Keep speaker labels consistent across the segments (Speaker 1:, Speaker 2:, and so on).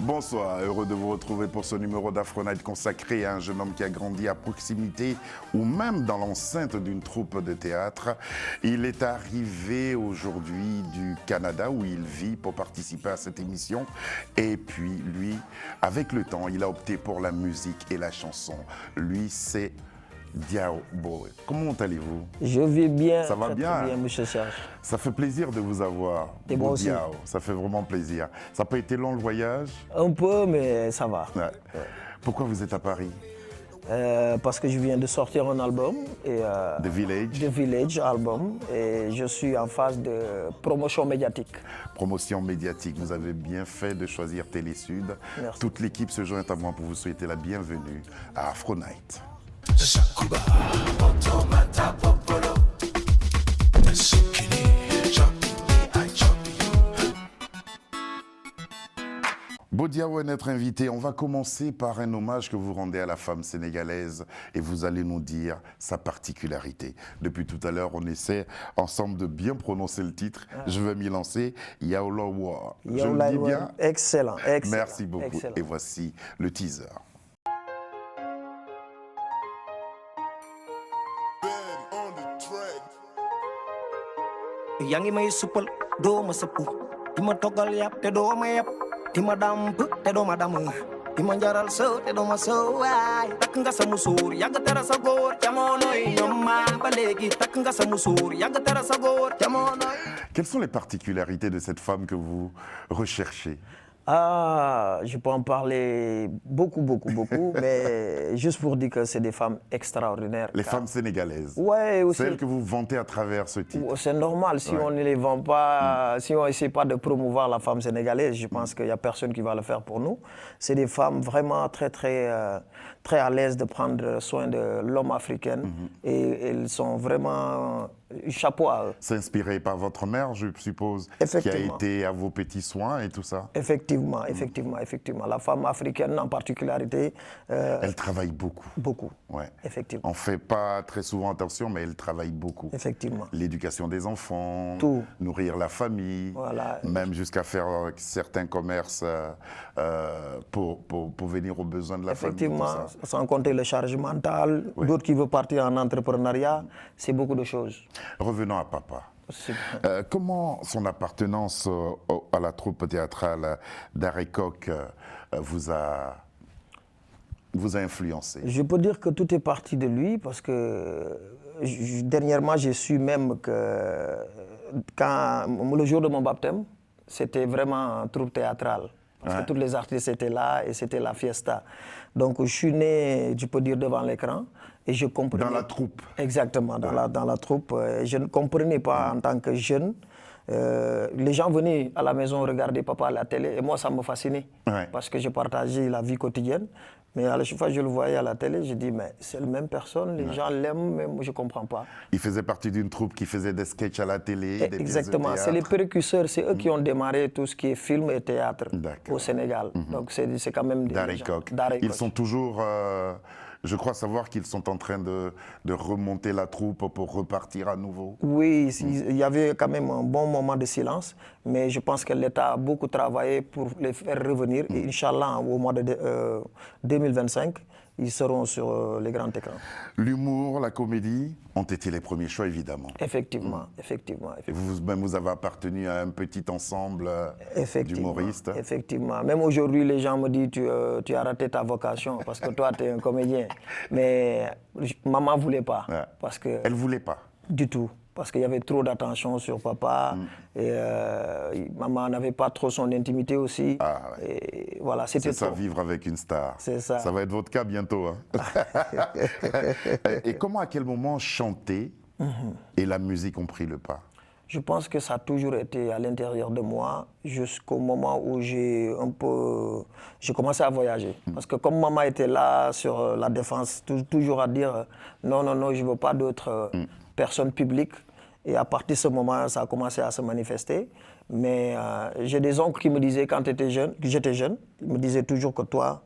Speaker 1: Bonsoir, heureux de vous retrouver pour ce numéro d'Afro Night consacré à un jeune homme qui a grandi à proximité ou même dans l'enceinte d'une troupe de théâtre. Il est arrivé aujourd'hui du Canada où il vit pour participer à cette émission. Et puis lui, avec le temps, il a opté pour la musique et la chanson. Lui, c'est Diao Boe. Comment allez-vous?
Speaker 2: Je vais bien.
Speaker 1: Ça va bien,
Speaker 2: très bien, monsieur Serge.
Speaker 1: Ça fait plaisir de vous avoir.
Speaker 2: Et moi aussi.
Speaker 1: Diao. Ça fait vraiment plaisir. Ça n'a pas été long le voyage?
Speaker 2: Un peu, mais ça va.
Speaker 1: Ouais. Pourquoi vous êtes à Paris?
Speaker 2: Parce que je viens de sortir un album.
Speaker 1: The Village.
Speaker 2: The Village album. Et je suis en phase de promotion médiatique.
Speaker 1: Promotion médiatique. Vous avez bien fait de choisir Télé Sud.
Speaker 2: Merci.
Speaker 1: Toute l'équipe se joint à moi pour vous souhaiter la bienvenue à Afro Night. Diao est notre invité. On va commencer par un hommage que vous rendez à la femme sénégalaise et vous allez nous dire sa particularité. Depuis tout à l'heure, on essaie ensemble de bien prononcer le titre. Je vais m'y lancer. Yao Lawa. Je le dis bien?
Speaker 2: Excellent, excellent.
Speaker 1: Merci beaucoup.
Speaker 2: Excellent.
Speaker 1: Et voici le teaser.
Speaker 3: Yangi may suppal do ma sepp dima togal yap te do ma yap dima damp te do ma dam dima jaral so te do ma so ay tak nga sa musur yag tara sa gor jamono ñoma ba legi tak nga sa musur yag tara sa gor jamono.
Speaker 1: Quelles sont les particularités de cette femme que vous recherchez?
Speaker 2: Ah, je peux en parler beaucoup, mais juste pour dire que c'est des femmes extraordinaires.
Speaker 1: Les femmes sénégalaises.
Speaker 2: Ouais, aussi.
Speaker 1: Celles que vous vantez à travers ce titre.
Speaker 2: C'est normal, si on ne les vend pas, si on n'essaie pas de promouvoir la femme sénégalaise, je pense qu'il n'y a personne qui va le faire pour nous. C'est des femmes vraiment très à l'aise de prendre soin de l'homme africain et elles sont vraiment... Chapeau à eux.
Speaker 1: S'inspirer par votre mère, je suppose, qui a été à vos petits soins et tout ça.
Speaker 2: Effectivement. La femme africaine en particularité...
Speaker 1: elle travaille beaucoup.
Speaker 2: Beaucoup,
Speaker 1: ouais.
Speaker 2: Effectivement.
Speaker 1: On ne fait pas très souvent attention, mais elle travaille beaucoup.
Speaker 2: Effectivement.
Speaker 1: L'éducation des enfants,
Speaker 2: tout.
Speaker 1: Nourrir la famille,
Speaker 2: voilà.
Speaker 1: Même jusqu'à faire certains commerces pour venir aux besoins de la famille.
Speaker 2: Effectivement, sans compter le charge mental, d'autres qui veulent partir en entrepreneuriat, c'est beaucoup de choses.
Speaker 1: Revenons à papa. Comment son appartenance à la troupe théâtrale d'Arecoq vous a influencé?
Speaker 2: Je peux dire que tout est parti de lui parce que dernièrement j'ai su même que le jour de mon baptême, c'était vraiment une troupe théâtrale. Parce que tous les artistes étaient là et c'était la fiesta. Donc je suis né, je peux dire, devant l'écran. Et je comprenais...
Speaker 1: Dans la troupe.
Speaker 2: Exactement, dans la troupe. Je ne comprenais pas en tant que jeune. Les gens venaient à la maison regarder papa à la télé et moi ça me fascinait. Parce que je partageais la vie quotidienne. Mais à chaque fois que je le voyais à la télé, je dis mais c'est la même personne, les gens l'aiment, mais moi je ne comprends pas.
Speaker 1: Il faisait partie d'une troupe qui faisait des sketchs à la télé, des
Speaker 2: Exactement, c'est les précurseurs, c'est eux qui ont démarré tout ce qui est film et théâtre au Sénégal. Donc c'est quand même des
Speaker 1: d'Arecoq. Ils sont toujours... je crois savoir qu'ils sont en train de remonter la troupe pour repartir à nouveau.
Speaker 2: Oui, il y avait quand même un bon moment de silence, mais je pense que l'État a beaucoup travaillé pour les faire revenir. Et Inch'Allah, au mois de 2025, ils seront sur les grands écrans.
Speaker 1: L'humour, la comédie ont été les premiers choix, évidemment.
Speaker 2: Effectivement.
Speaker 1: Et vous-même, vous avez appartenu à un petit ensemble d'humoristes.
Speaker 2: Effectivement. Même aujourd'hui, les gens me disent tu as raté ta vocation parce que toi, tu es un comédien. Mais maman ne voulait pas. Parce que,
Speaker 1: elle ne voulait pas?
Speaker 2: Du tout. Parce qu'il y avait trop d'attention sur papa. Et maman n'avait pas trop son intimité aussi. Et voilà, c'était
Speaker 1: ça, vivre avec une star.
Speaker 2: C'est ça.
Speaker 1: Ça va être votre cas bientôt. Et comment, à quel moment chanter et la musique ont pris le pas?
Speaker 2: Je pense que ça a toujours été à l'intérieur de moi jusqu'au moment où j'ai commencé à voyager. Parce que comme maman était là sur la défense, toujours à dire non, je ne veux pas d'autres personnes publiques. Et à partir de ce moment, ça a commencé à se manifester. Mais j'ai des oncles qui me disaient quand j'étais jeune, ils me disaient toujours que toi,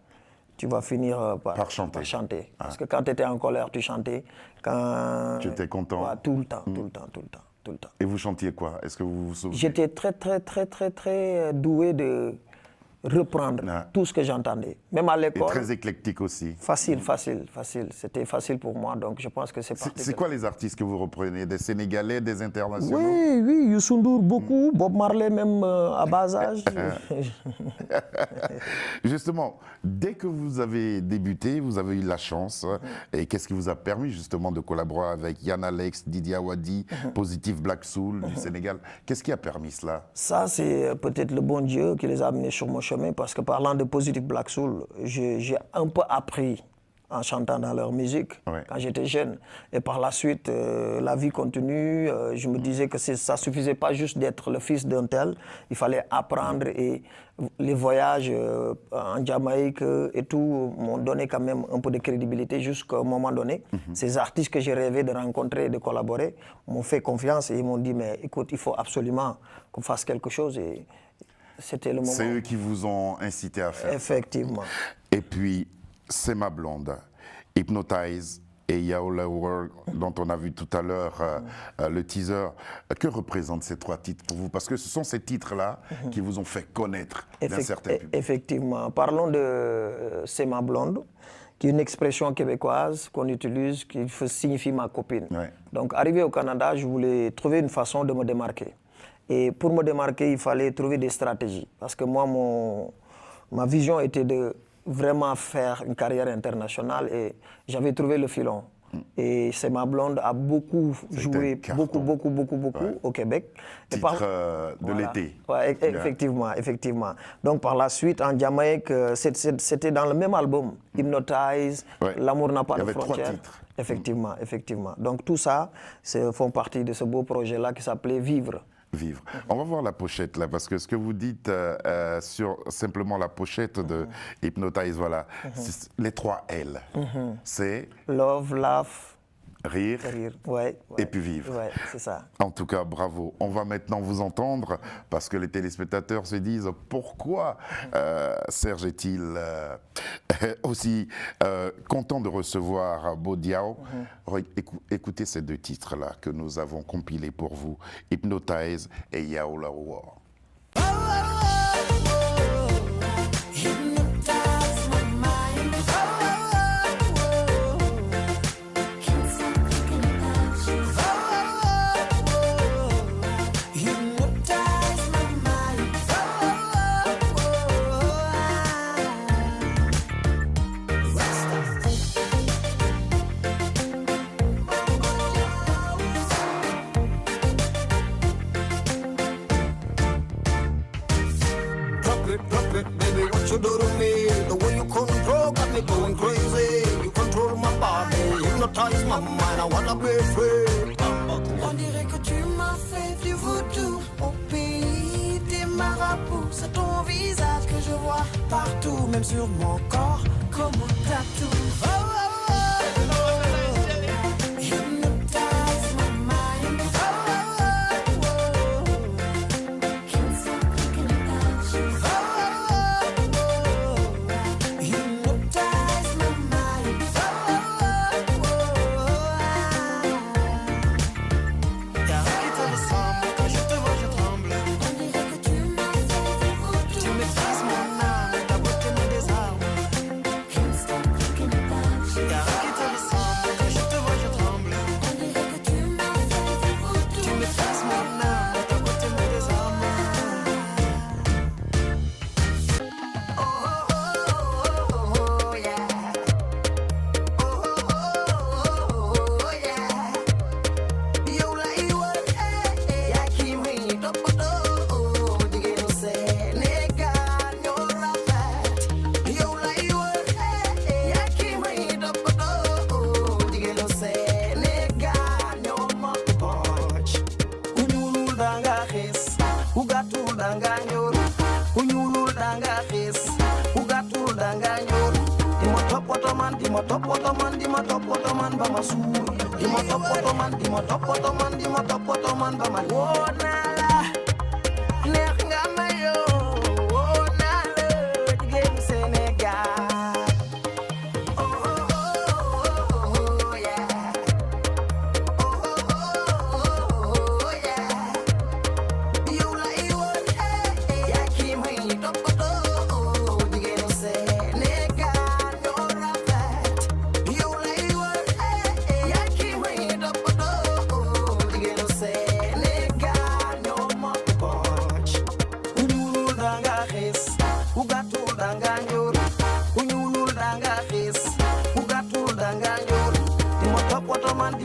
Speaker 2: tu vas finir par chanter. Parce que quand tu étais en colère, tu chantais. Quand
Speaker 1: tu étais content.
Speaker 2: Tout le temps.
Speaker 1: Et vous chantiez quoi? Est-ce que vous vous souvenez?
Speaker 2: J'étais très doué de reprendre tout ce que j'entendais. Même à
Speaker 1: Et
Speaker 2: l'école.
Speaker 1: très éclectique aussi.
Speaker 2: Facile. C'était facile pour moi, donc je pense que c'est parti.
Speaker 1: C'est quoi les artistes que vous reprenez? Des Sénégalais, des internationaux?
Speaker 2: Oui, Youssou N'Dour, beaucoup. Bob Marley, même à bas âge.
Speaker 1: Justement, dès que vous avez débuté, vous avez eu la chance. Et qu'est-ce qui vous a permis justement de collaborer avec Yann Alex, Didier Awadi, Positif Black Soul du Sénégal? Qu'est-ce qui a permis cela?
Speaker 2: Ça, c'est peut-être le bon Dieu qui les a amenés sur mon chemin, parce que parlant de Positive Black Soul, j'ai un peu appris en chantant dans leur musique quand j'étais jeune. Et par la suite, la vie continue. Je me disais que ça ne suffisait pas juste d'être le fils d'un tel. Il fallait apprendre, et les voyages en Jamaïque et tout m'ont donné quand même un peu de crédibilité jusqu'à un moment donné. Ces artistes que j'ai rêvé de rencontrer et de collaborer m'ont fait confiance et ils m'ont dit, mais écoute, il faut absolument qu'on fasse quelque chose. Et c'était le moment.
Speaker 1: C'est eux qui vous ont incité à faire.
Speaker 2: Effectivement.
Speaker 1: Et puis, C'est ma blonde, Hypnotize et Yaola World, dont on a vu tout à l'heure le teaser. Que représentent ces trois titres pour vous? Parce que ce sont ces titres-là qui vous ont fait connaître d'un certain public.
Speaker 2: Effectivement. Parlons de C'est ma blonde, qui est une expression québécoise qu'on utilise, qui signifie ma copine.
Speaker 1: Ouais.
Speaker 2: Donc, arrivé au Canada, je voulais trouver une façon de me démarquer. Et pour me démarquer, il fallait trouver des stratégies. Parce que moi, ma vision était de vraiment faire une carrière internationale, et j'avais trouvé le filon. Et C'est ma blonde a beaucoup joué, beaucoup au Québec.
Speaker 1: Titre de l'été.
Speaker 2: Ouais, effectivement. Donc par la suite, en Jamaïque, c'était dans le même album, Hypnotize, L'amour n'a pas de frontières.
Speaker 1: Il y avait 3 titres.
Speaker 2: Effectivement. Donc tout ça font partie de ce beau projet-là qui s'appelait Vivre.
Speaker 1: Vivre. On va voir la pochette là, parce que ce que vous dites sur simplement la pochette de Hypnotize, voilà, les 3 L, c'est
Speaker 2: Love, laugh,
Speaker 1: rire, et puis vivre.
Speaker 2: Ouais, c'est ça.
Speaker 1: En tout cas, bravo. On va maintenant vous entendre, parce que les téléspectateurs se disent pourquoi Serge est-il aussi content de recevoir Bodiao. Écoutez ces 2 titres-là que nous avons compilés pour vous, Hypnotize et Yaola War.
Speaker 3: Baby, what you do to me? The way you control got me going crazy. You control my body, hypnotize my mind. I wanna be free.
Speaker 4: On dirait que tu m'as fait du voodoo au pays des marabouts. C'est ton visage que je vois partout, même sur mon corps, comme un tatou. Hypnotize my mind. Can't stop thinking about you. Hypnotize my mind.
Speaker 3: Y'a rien qui te ressemble. Quand je te vois, je tremble.
Speaker 4: On dirait que tu m'as fait du voodoo.
Speaker 3: Tu maîtrises mon âme, ta beauté me désarme.
Speaker 4: Can't stop thinking about you.
Speaker 3: Y'a rien qui te ressemble. Quand je te vois, je tremble.
Speaker 4: On dirait que tu m'as fait du voodoo.
Speaker 3: Tu maîtrises mon âme, ta beauté me désarme.
Speaker 4: Oh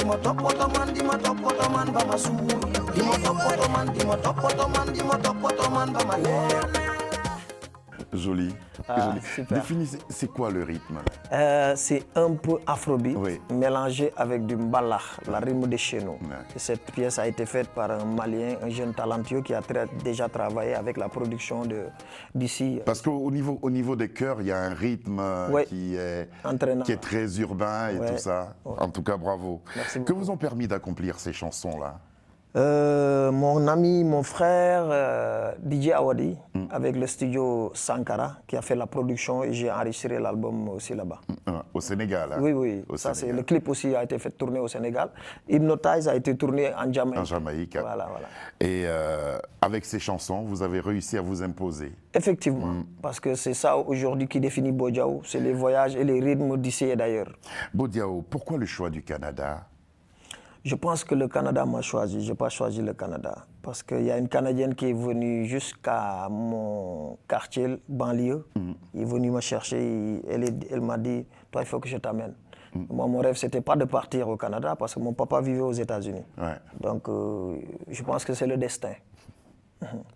Speaker 3: dima topoto man, dima topoto man, bama sou. Dima topoto man, dima topoto man, dima topoto man, bama leer.
Speaker 1: Joli.
Speaker 2: Ah,
Speaker 1: Joli.
Speaker 2: super.
Speaker 1: Définissez, c'est quoi le rythme?
Speaker 2: C'est un peu afrobeat
Speaker 1: Oui.
Speaker 2: mélangé avec du mbalax, la rythme de chez nous.
Speaker 1: Ouais.
Speaker 2: Et cette pièce a été faite par un Malien, un jeune talentueux qui a déjà travaillé avec la production d'ici.
Speaker 1: Parce qu'au niveau des chœurs, il y a un rythme
Speaker 2: Ouais.
Speaker 1: qui est
Speaker 2: Entraînant.
Speaker 1: très urbain et
Speaker 2: Ouais.
Speaker 1: tout ça.
Speaker 2: Ouais.
Speaker 1: En tout cas, bravo.
Speaker 2: Merci
Speaker 1: Que
Speaker 2: beaucoup.
Speaker 1: vous ont permis d'accomplir ces chansons-là?
Speaker 2: Mon ami, mon frère, DJ Awadi, avec le studio Sankara, qui a fait la production et j'ai enregistré l'album aussi là-bas.
Speaker 1: Au Sénégal. Hein?
Speaker 2: Oui, oui.
Speaker 1: Au
Speaker 2: Ça, c'est
Speaker 1: Sénégal.
Speaker 2: le clip aussi a été fait tourner au Sénégal. Hypnotize a été tourné en Jamaïque.
Speaker 1: En Jamaïque.
Speaker 2: Voilà, voilà.
Speaker 1: Et avec ces chansons, vous avez réussi à vous imposer.
Speaker 2: Effectivement, parce que c'est ça aujourd'hui qui définit Bodiao, c'est les voyages et les rythmes d'ici et d'ailleurs.
Speaker 1: Bodiao, pourquoi le choix du Canada?
Speaker 2: Je pense que le Canada m'a choisi, je n'ai pas choisi le Canada. Parce qu'il y a une Canadienne qui est venue jusqu'à mon quartier, banlieue. Elle est venue me chercher, elle m'a dit, toi il faut que je t'amène. Moi mon rêve c'était pas de partir au Canada parce que mon papa vivait aux États-Unis.
Speaker 1: Ouais.
Speaker 2: Donc je pense que c'est le destin.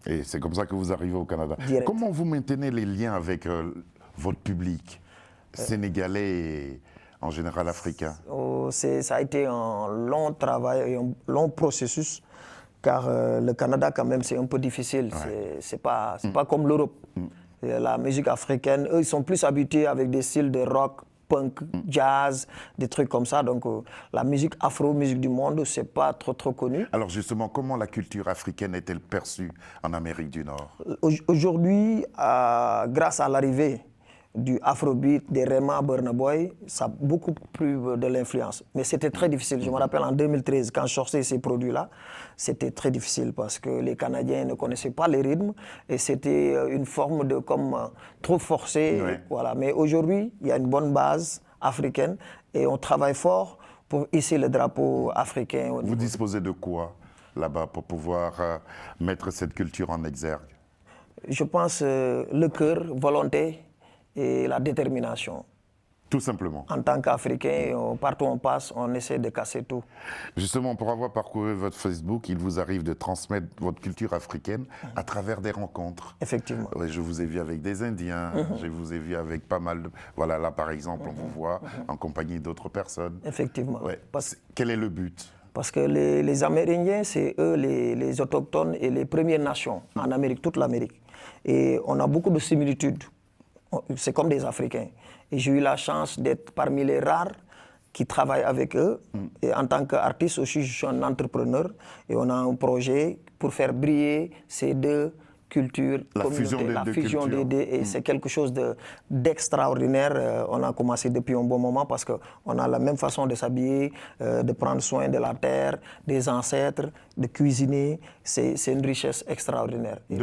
Speaker 1: Et c'est comme ça que vous arrivez au Canada.
Speaker 2: Direct.
Speaker 1: Comment vous maintenez les liens avec votre public sénégalais et en général africain?
Speaker 2: Ça a été un long travail et un long processus, car le Canada, quand même, c'est un peu difficile.
Speaker 1: Ouais.
Speaker 2: C'est pas comme l'Europe. Et la musique africaine, eux, ils sont plus habitués avec des styles de rock, punk, jazz, des trucs comme ça. Donc, la musique afro, musique du monde, c'est pas trop connu.
Speaker 1: Alors justement, comment la culture africaine est-elle perçue en Amérique du Nord?
Speaker 2: Aujourd'hui, grâce à l'arrivée du Afrobeat, des Rema, Burna Boy, ça a beaucoup plus de l'influence. Mais c'était très difficile. Je me rappelle en 2013, quand je sortais ces produits-là, c'était très difficile parce que les Canadiens ne connaissaient pas les rythmes et c'était une forme de trop forcé.
Speaker 1: Ouais.
Speaker 2: Voilà. Mais aujourd'hui, il y a une bonne base africaine et on travaille fort pour hisser le drapeau africain.
Speaker 1: Vous disposez de quoi là-bas pour pouvoir mettre cette culture en exergue?
Speaker 2: Je pense le cœur, volonté et la détermination.
Speaker 1: Tout simplement.
Speaker 2: En tant qu'Africain, partout où on passe, on essaie de casser tout.
Speaker 1: Justement, pour avoir parcouru votre Facebook, il vous arrive de transmettre votre culture africaine à travers des rencontres.
Speaker 2: Effectivement.
Speaker 1: Ouais, je vous ai vu avec des Indiens, je vous ai vu avec pas mal de... Voilà, là par exemple, on vous voit en compagnie d'autres personnes.
Speaker 2: Effectivement.
Speaker 1: Ouais. Quel est le but?
Speaker 2: Parce que les Amérindiens, c'est eux les autochtones et les Premières Nations en Amérique, toute l'Amérique. Et on a beaucoup de similitudes. C'est comme des Africains. Et j'ai eu la chance d'être parmi les rares qui travaillent avec eux. Et en tant qu'artiste aussi, je suis un entrepreneur. Et on a un projet pour faire briller ces deux cultures,
Speaker 1: La fusion des deux cultures.
Speaker 2: Et c'est quelque chose d'extraordinaire. On a commencé depuis un bon moment parce qu'on a la même façon de s'habiller, de prendre soin de la terre, des ancêtres, de cuisiner. C'est une richesse extraordinaire. Et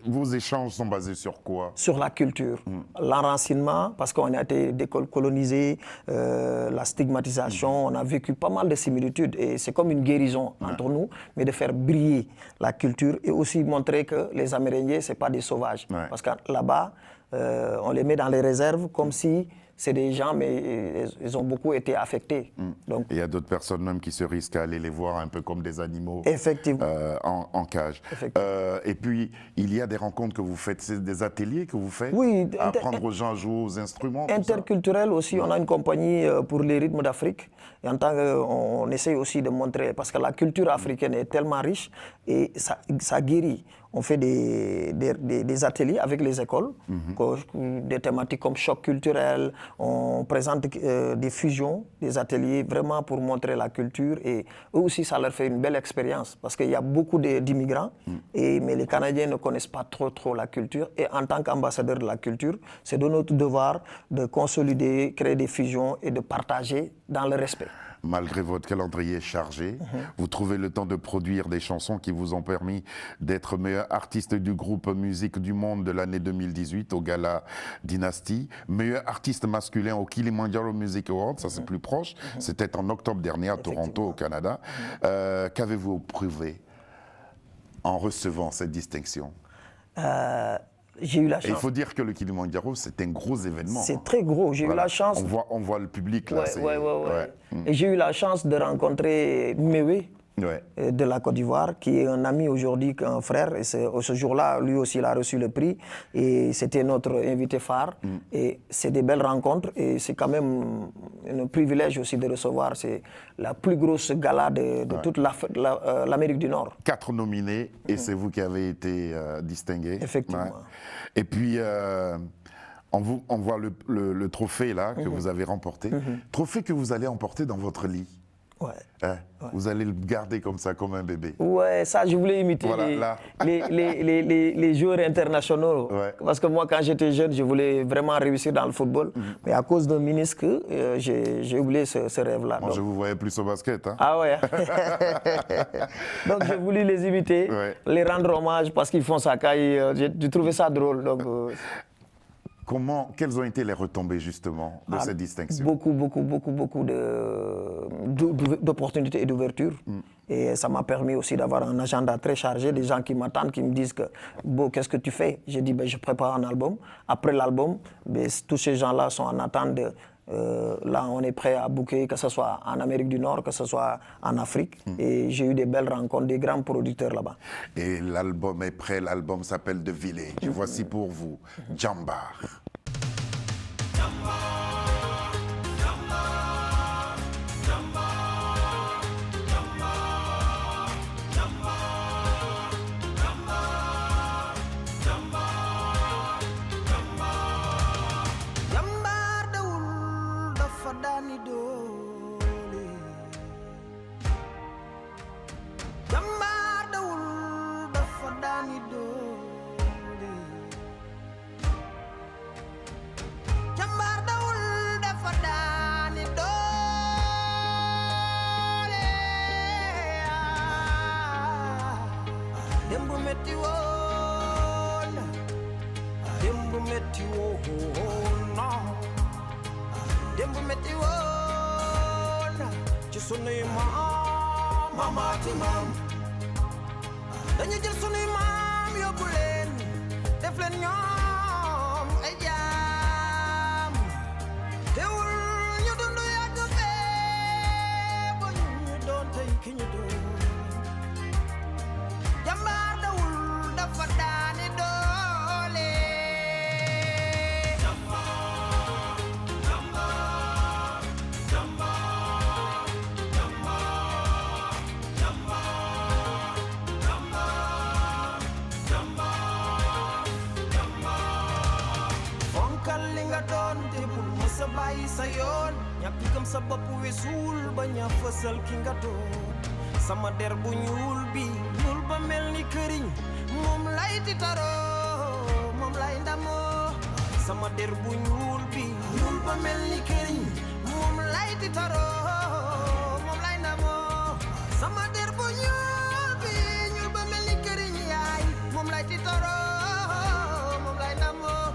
Speaker 1: Vos échanges sont basés sur quoi?
Speaker 2: Sur la culture, l'enracinement, parce qu'on a été décolonisé, la stigmatisation, on a vécu pas mal de similitudes et c'est comme une guérison entre nous, mais de faire briller la culture et aussi montrer que les Amérindiens, ce n'est pas des sauvages.
Speaker 1: Ouais.
Speaker 2: Parce que là-bas, on les met dans les réserves comme si c'est des gens, mais ils ont beaucoup été affectés. Donc,
Speaker 1: Il y a d'autres personnes même qui se risquent à aller les voir un peu comme des animaux
Speaker 2: effectivement.
Speaker 1: en cage.
Speaker 2: Effectivement.
Speaker 1: Et puis, il y a des rencontres que vous faites, c'est des ateliers que vous faites?
Speaker 2: Oui,
Speaker 1: apprendre aux gens à jouer aux instruments? tout ça?
Speaker 2: Interculturel aussi, on a une compagnie pour les rythmes d'Afrique. Et en tant qu'on essaye aussi de montrer, parce que la culture africaine est tellement riche et ça guérit. On fait des ateliers avec les écoles, des thématiques comme choc culturel. On présente des fusions, des ateliers vraiment pour montrer la culture. Et eux aussi, ça leur fait une belle expérience parce qu'il y a beaucoup d'immigrants, mais les Canadiens ne connaissent pas trop la culture. Et en tant qu'ambassadeur de la culture, c'est de notre devoir de consolider, créer des fusions et de partager dans le respect.
Speaker 1: Malgré votre calendrier chargé, vous trouvez le temps de produire des chansons qui vous ont permis d'être meilleur artiste du groupe Musique du Monde de l'année 2018 au Gala Dynasty, meilleur artiste masculin au Kilimanjaro Music Awards, ça c'est plus proche, c'était en octobre dernier à Toronto au Canada. Qu'avez-vous prouvé en recevant cette distinction?
Speaker 2: J'ai eu la
Speaker 1: Et il
Speaker 2: chance.
Speaker 1: faut dire que le Kilimandjaro, c'est un gros événement.
Speaker 2: C'est très gros. J'ai eu
Speaker 1: Voilà.
Speaker 2: la chance.
Speaker 1: On voit le public là.
Speaker 2: Ouais.
Speaker 1: Ouais.
Speaker 2: Et j'ai eu la chance de rencontrer Mewe
Speaker 1: Ouais.
Speaker 2: de la Côte d'Ivoire, qui est un ami aujourd'hui, un frère. Et ce jour-là, lui aussi, il a reçu le prix. Et c'était notre invité phare. Et c'est des belles rencontres. Et c'est quand même un privilège aussi de recevoir. C'est la plus grosse gala de toute l'Amérique du Nord.
Speaker 1: 4 nominés et c'est vous qui avez été distingué.
Speaker 2: Effectivement.
Speaker 1: Ouais. Et puis, on voit le trophée là que vous avez remporté. Trophée que vous allez emporter dans votre lit.
Speaker 2: Ouais.
Speaker 1: Hein? Vous allez le garder comme ça, comme un bébé.
Speaker 2: Ouais, ça, je voulais imiter
Speaker 1: Voilà, là.
Speaker 2: les joueurs internationaux.
Speaker 1: Ouais.
Speaker 2: Parce que moi, quand j'étais jeune, je voulais vraiment réussir dans le football. Mais à cause d'un ministre, j'ai oublié ce rêve-là.
Speaker 1: Moi, je vous voyais plus au basket. Hein?
Speaker 2: Ah ouais. Donc, j'ai voulu les imiter,
Speaker 1: Ouais.
Speaker 2: les rendre hommage parce qu'ils font ça. J'ai trouvé ça drôle. Donc,
Speaker 1: Quelles ont été les retombées justement de cette distinction?
Speaker 2: beaucoup d'opportunités et d'ouverture. Et ça m'a permis aussi d'avoir un agenda très chargé, des gens qui m'attendent, qui me disent que bon, qu'est-ce que tu fais? J'ai dit je prépare un album. Après l'album, tous ces gens-là sont en attente de là, on est prêt à booker, que ce soit en Amérique du Nord, que ce soit en Afrique. Et j'ai eu des belles rencontres, des grands producteurs là-bas.
Speaker 1: Et l'album est prêt, l'album s'appelle The Village. Voici pour vous, Jambar.
Speaker 3: Jambar dawul dafa daani doole. Jambar dawul dafa daani doole. Jambar dawul dafa daani doole. Dembu metti woon na. Dembu metti woon na. Dembu metti woon na ci sunuy maam maamaati maam. Dañu jël sunuy maam yóbbu leen def leen ñoom ay jaam. Teewul ñu dund yàgg fee ba ñu doon tey ki ñu doon. Jambaar dawul dafa daani doole. Fonkal li nga doon te bul mësa bàyyi sa yoon. ñàkk gëm sa bopp weesul ba ña fësal ki nga doon. Sama der bu ñuul bi ñuul ba mel ni këriñ. Moom lay tiitaroo, moom lay ndamoo. Sama der bu ñuul bi ñuul ba mel ni këriñ. Moom lay tiitaroo, moom lay ndamoo. Sama der bu ñuul bi ñuul ba mel ni këriñ yaay. Moom lay tiitaroo, moom lay ndamoo.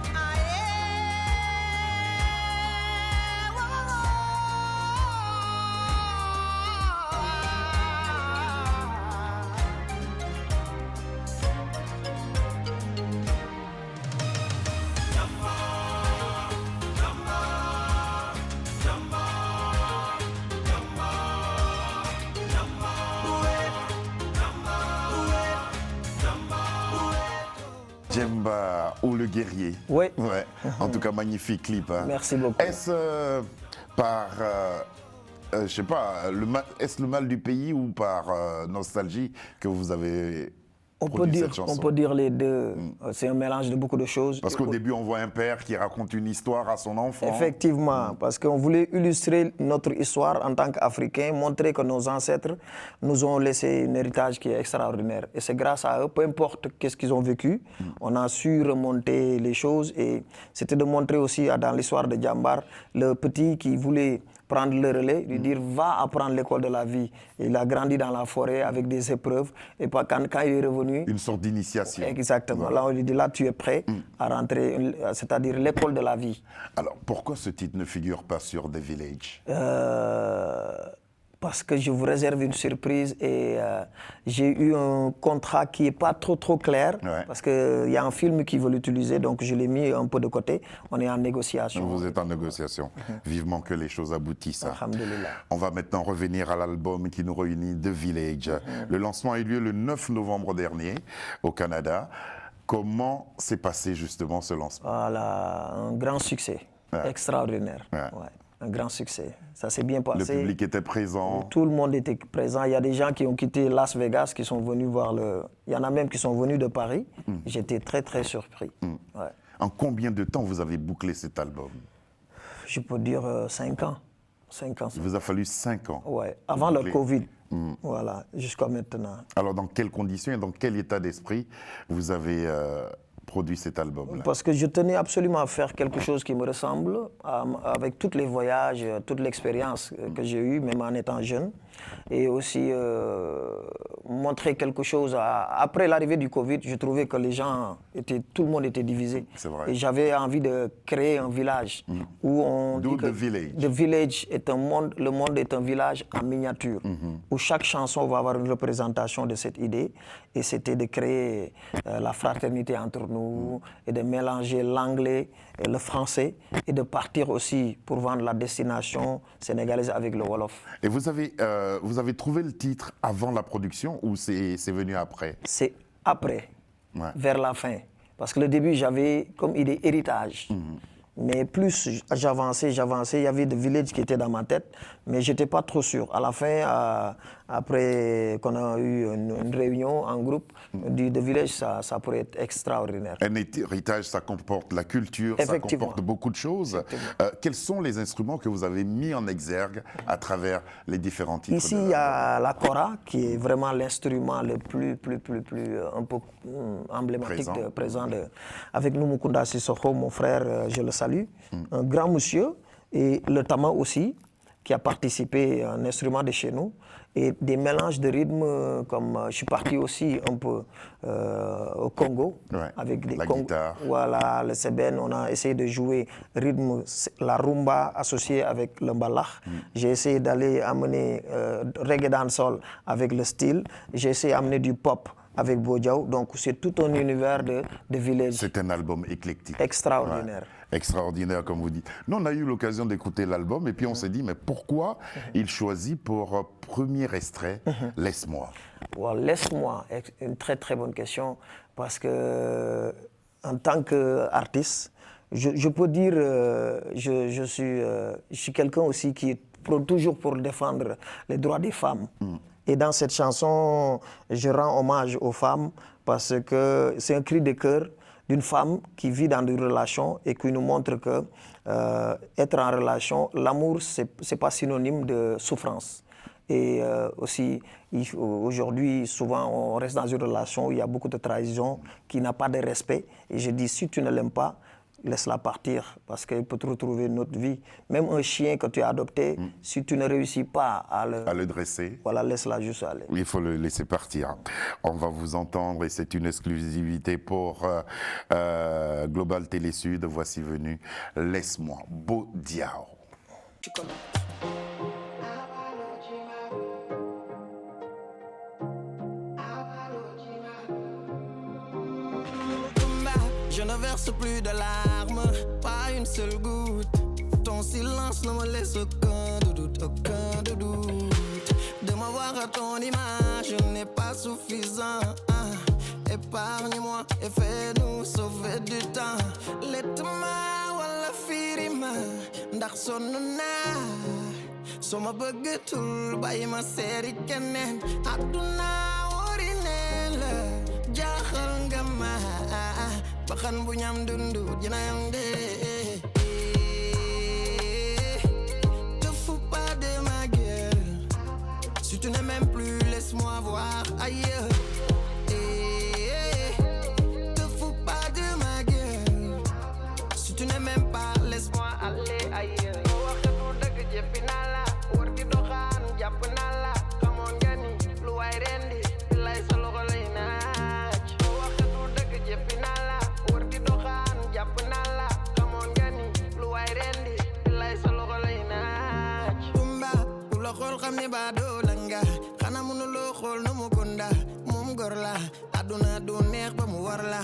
Speaker 1: Djemba ou le guerrier.
Speaker 2: Oui.
Speaker 1: Ouais. En tout cas, magnifique clip. Hein.
Speaker 2: Merci beaucoup.
Speaker 1: Est-ce par, je sais pas, est-ce le mal du pays ou par nostalgie que vous avez produit cette chanson?
Speaker 2: On peut dire les deux. C'est un mélange de beaucoup de choses.
Speaker 1: Parce qu'au début, on voit un père qui raconte une histoire à son enfant.
Speaker 2: Effectivement, parce qu'on voulait illustrer notre histoire en tant qu'Africains, montrer que nos ancêtres nous ont laissé un héritage qui est extraordinaire. Et c'est grâce à eux, peu importe qu'est-ce qu'ils ont vécu, on a su remonter les choses. Et c'était de montrer aussi dans l'histoire de Jambar, le petit qui voulait prendre le relais, lui dire va apprendre l'école de la vie. Il a grandi dans la forêt avec des épreuves et quand il est revenu...
Speaker 1: Une sorte d'initiation.
Speaker 2: Exactement. Là, on lui dit là tu es prêt à rentrer, c'est-à-dire l'école de la vie.
Speaker 1: Alors, pourquoi ce titre ne figure pas sur The Village?
Speaker 2: parce que je vous réserve une surprise et j'ai eu un contrat qui n'est pas trop clair parce qu'il y a un film qui veut l'utiliser, donc je l'ai mis un peu de côté. On est en négociation.
Speaker 1: Vous êtes en négociation. Vivement que les choses aboutissent.
Speaker 2: Alhamdulillah.
Speaker 1: On va maintenant revenir à l'album qui nous réunit, The Village. Le lancement a eu lieu le 9 novembre dernier au Canada. Comment s'est passé justement ce lancement?
Speaker 2: Voilà, un grand succès, extraordinaire. Ouais. Un grand succès. Ça s'est bien passé.
Speaker 1: Le public était présent.
Speaker 2: Tout le monde était présent. Il y a des gens qui ont quitté Las Vegas, qui sont venus voir le... Il y en a même qui sont venus de Paris. J'étais très surpris. Ouais.
Speaker 1: En combien de temps vous avez bouclé cet album?
Speaker 2: Je peux dire 5 ans. 5 ans.
Speaker 1: Il vous a fallu 5 ans.
Speaker 2: Ouais. Avant le Covid. Voilà, jusqu'à maintenant.
Speaker 1: Alors, dans quelles conditions et dans quel état d'esprit vous avez produit cet album-là?
Speaker 2: Parce que je tenais absolument à faire quelque chose qui me ressemble, avec tous les voyages, toute l'expérience que j'ai eue, même en étant jeune. Et aussi montrer quelque chose. Après l'arrivée du Covid, je trouvais que les gens tout le monde était divisé.
Speaker 1: C'est vrai.
Speaker 2: Et j'avais envie de créer un village où on dit que
Speaker 1: The Village.
Speaker 2: The Village est un monde, le monde est un village en miniature, où chaque chanson va avoir une représentation de cette idée. Et c'était de créer la fraternité entre nous et de mélanger l'anglais et le français et de partir aussi pour vendre la destination sénégalaise avec le Wolof.
Speaker 1: Et vous avez trouvé le titre avant la production ou c'est venu après?
Speaker 2: C'est après, vers la fin. Parce que le début, j'avais comme idée héritage. Mais plus j'avançais, il y avait The Village qui était dans ma tête, mais je n'étais pas trop sûr. À la fin, après qu'on a eu une réunion en groupe, du The Village, ça pourrait être extraordinaire.
Speaker 1: Un héritage, ça comporte la culture, ça comporte beaucoup de choses. Quels sont les instruments que vous avez mis en exergue à travers les différents titres?
Speaker 2: Ici, il y a la kora, qui est vraiment l'instrument le plus un peu emblématique, présent avec nous, Mukunda Sissoko, mon frère, je le salue, un grand monsieur, et le tama aussi, qui a participé à un instrument de chez nous, et des mélanges de rythmes, comme je suis parti aussi un peu au Congo, avec des
Speaker 1: guitare.
Speaker 2: Voilà, le seben, on a essayé de jouer rythme, la rumba associée avec le mbalakh. J'ai essayé d'aller amener reggae dancehall avec le style, j'ai essayé d'amener du pop avec Bojao, donc c'est tout un univers de Village.
Speaker 1: C'est un album éclectique.
Speaker 2: Extraordinaire.
Speaker 1: Extraordinaire, comme vous dites. Nous, on a eu l'occasion d'écouter l'album et puis on s'est dit, mais pourquoi il choisit pour premier extrait Laisse-moi?
Speaker 2: Laisse-moi, une très bonne question, parce que en tant qu'artiste, je peux dire, je suis quelqu'un aussi qui est toujours pour défendre les droits des femmes. Et dans cette chanson, je rends hommage aux femmes parce que c'est un cri de cœur d'une femme qui vit dans une relation et qui nous montre que être en relation, l'amour, c'est pas synonyme de souffrance. Et aussi, aujourd'hui, souvent, on reste dans une relation où il y a beaucoup de trahison, qui n'a pas de respect. Et je dis, si tu ne l'aimes pas, laisse-la partir, parce qu'il peut te retrouver une autre vie. Même un chien que tu as adopté, si tu ne réussis pas à le
Speaker 1: dresser,
Speaker 2: voilà, laisse-la juste aller.
Speaker 1: Il faut le laisser partir. On va vous entendre, et c'est une exclusivité pour Global Télé Sud. Voici venu Laisse-moi, Beau Diao.
Speaker 3: Je ne verse plus de larmes, pas une seule goutte. Ton silence ne me laisse aucun doute, aucun doute. De m'avoir à ton image n'est pas suffisant. Épargne-moi et fais-nous sauver du temps. Let-moi wala firima, ndax sonn naa. So ma bëggatul bàyyi ma seeri keneen. Àdduna wari neen la, jaaxal nga ma. Bakhan bu ñam dundu dina yam dee. Te fous pas de ma gueule. Si tu n'es même plus, laisse-moi voir ailleurs. Te fous pas de ma gueule. Si tu n'es même pas, laisse-moi aller ailleurs. Waxatu dëgg jëppi naa la, war di doxaan jàpp naa la. Xamoon nga ni lu waay rendi lay sa loxo lay naaj. Waxatu dëgg jëppi naa la. Xol xam xam ne baadoola nga xanaa mënuloo xool nu mu konda moom gor la àdduna du neex ba mu war la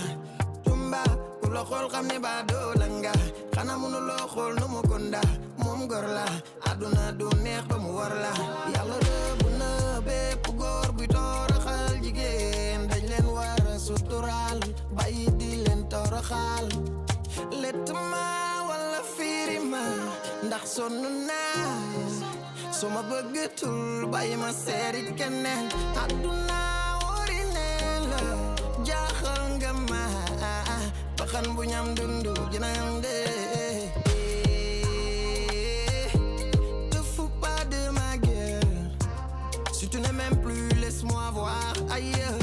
Speaker 3: tumba ku la xool xam ne baadoola nga xanaa mënuloo xool nu mu konda moom gor la àdduna du neex ba mu war la yàlla rëbb na bépp góor buy toroxal jigéen dañ leen war a suturaal bàyyi di leen toroxal lett ma wala fiiri ma ndax sonn naa su ma bëggatul bàyyi ma seeri keneen àdduna wari neen la jaaxal nga ma baxan bu ñam dundu ginam de te fous pas de ma gueule si tu n'aimes même plus laisse-moi voir ailleurs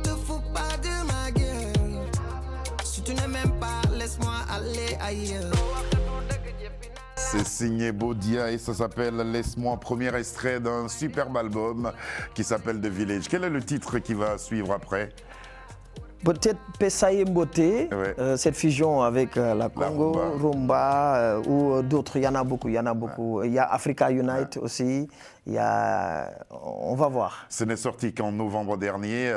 Speaker 3: te fous pas de ma gueule si tu n'aimes même pas laisse-moi aller ailleurs.
Speaker 1: C'est signé Bodia et ça s'appelle Laisse-moi, premier extrait d'un superbe album qui s'appelle The Village. Quel est le titre qui va suivre après?
Speaker 2: Peut-être Pesaye Mbote,
Speaker 1: Ouais.
Speaker 2: cette fusion avec la Congo, Rumba ou d'autres, il y en a beaucoup, Il y a Africa Unite aussi, on va voir.
Speaker 1: Ce n'est sorti qu'en novembre dernier.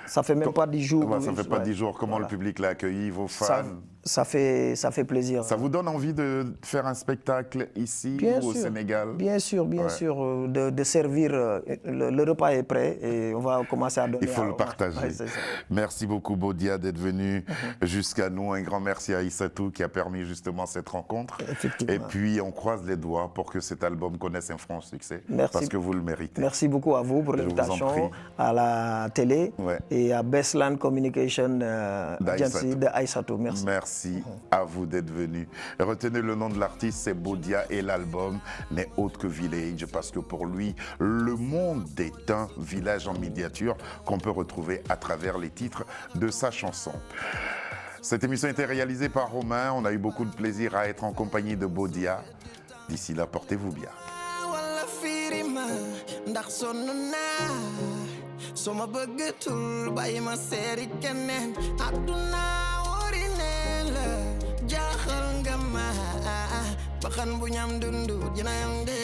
Speaker 2: Ça fait même pas 10 jours.
Speaker 1: Ça fait pas 10 jours. Comment le public l'a accueilli, vos fans?
Speaker 2: Ça fait plaisir.
Speaker 1: Ça vous donne envie de faire un spectacle ici
Speaker 2: Bien
Speaker 1: ou au
Speaker 2: sûr,
Speaker 1: Sénégal?
Speaker 2: Bien sûr, de servir. Le repas est prêt et on va commencer à donner.
Speaker 1: Il faut le partager.
Speaker 2: Ouais, c'est ça.
Speaker 1: Merci beaucoup Bodia d'être venu jusqu'à nous. Un grand merci à Aïssatou qui a permis justement cette rencontre.
Speaker 2: Effectivement.
Speaker 1: Et puis on croise les doigts pour que cet album connaisse un franc succès.
Speaker 2: Merci.
Speaker 1: Parce que vous le méritez.
Speaker 2: Merci beaucoup à vous pour
Speaker 1: Je vous en
Speaker 2: l'invitation
Speaker 1: prie.
Speaker 2: à la télé
Speaker 1: Ouais.
Speaker 2: et à Bestland Communication Agency de Aïssatou. Merci.
Speaker 1: Merci à vous d'être venu. Retenez le nom de l'artiste, c'est Bodia et l'album n'est autre que Village parce que pour lui, le monde est un village en miniature qu'on peut retrouver à travers les titres de sa chanson. Cette émission a été réalisée par Romain. On a eu beaucoup de plaisir à être en compagnie de Bodia. D'ici là, portez-vous bien.
Speaker 3: Soma bëggatul bàyyi ma seeri keneen àdduna wari neen la jaaxal nga ma baxan bu ñam dundu dina yam de